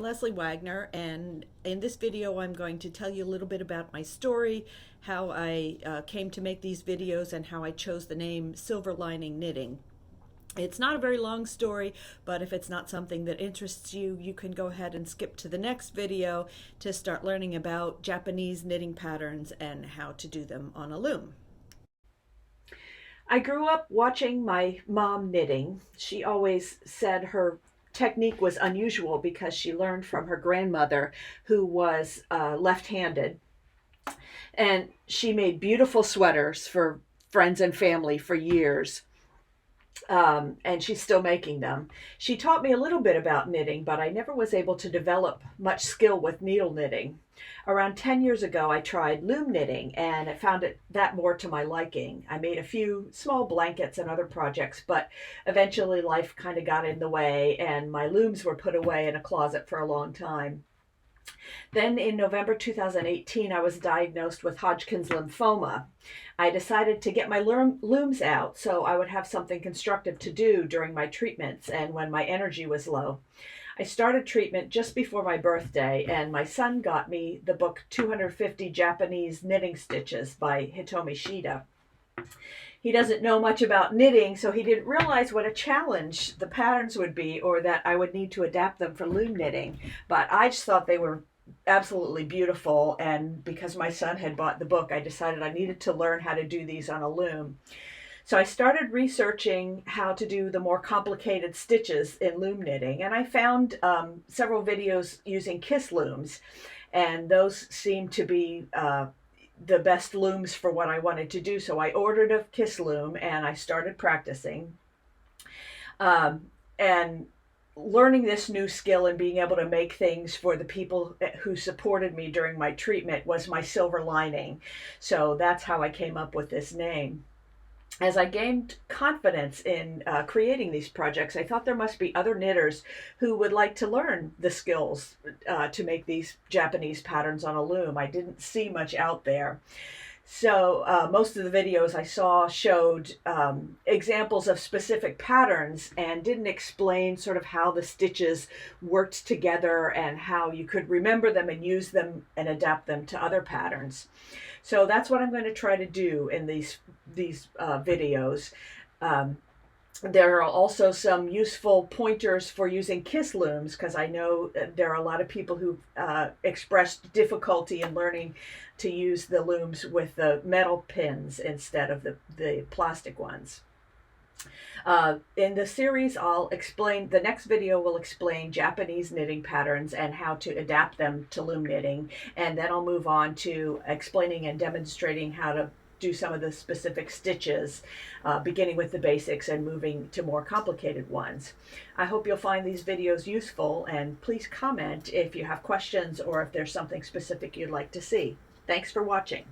Leslie Wagner, and in this video I'm going to tell you a little bit about my story, how I came to make these videos, and how I chose the name Silver Lining Knitting. It's not a very long story, but if it's not something that interests you, you can go ahead and skip to the next video to start learning about Japanese knitting patterns and how to do them on a loom. I grew up watching my mom knitting. She always said her technique was unusual because she learned from her grandmother, who was left-handed, and she made beautiful sweaters for friends and family for years. And she's still making them. She taught me a little bit about knitting, but I never was able to develop much skill with needle knitting. Around 10 years ago, I tried loom knitting, and I found that more to my liking. I made a few small blankets and other projects, but eventually life kind of got in the way, and my looms were put away in a closet for a long time. Then in November 2018, I was diagnosed with Hodgkin's lymphoma. I decided to get my looms out so I would have something constructive to do during my treatments and when my energy was low. I started treatment just before my birthday, and my son got me the book 250 Japanese Knitting Stitches by Hitomi Shida. He doesn't know much about knitting, so he didn't realize what a challenge the patterns would be, or that I would need to adapt them for loom knitting. But I just thought they were absolutely beautiful, and because my son had bought the book, I decided I needed to learn how to do these on a loom. So I started researching how to do the more complicated stitches in loom knitting, and I found several videos using Kiss looms, and those seemed to be the best looms for what I wanted to do. So I ordered a Kiss loom and I started practicing. And learning this new skill and being able to make things for the people who supported me during my treatment was my silver lining. So that's how I came up with this name. As I gained confidence in creating these projects, I thought there must be other knitters who would like to learn the skills to make these Japanese patterns on a loom. I didn't see much out there. So most of the videos I saw showed examples of specific patterns and didn't explain sort of how the stitches worked together and how you could remember them and use them and adapt them to other patterns. So that's what I'm going to try to do in these videos. There are also some useful pointers for using Kiss looms, because I know there are a lot of people who expressed difficulty in learning to use the looms with the metal pins instead of the plastic ones. In the series, the next video will explain Japanese knitting patterns and how to adapt them to loom knitting, and then I'll move on to explaining and demonstrating how to do some of the specific stitches, beginning with the basics and moving to more complicated ones. I hope you'll find these videos useful, and please comment if you have questions or if there's something specific you'd like to see. Thanks for watching.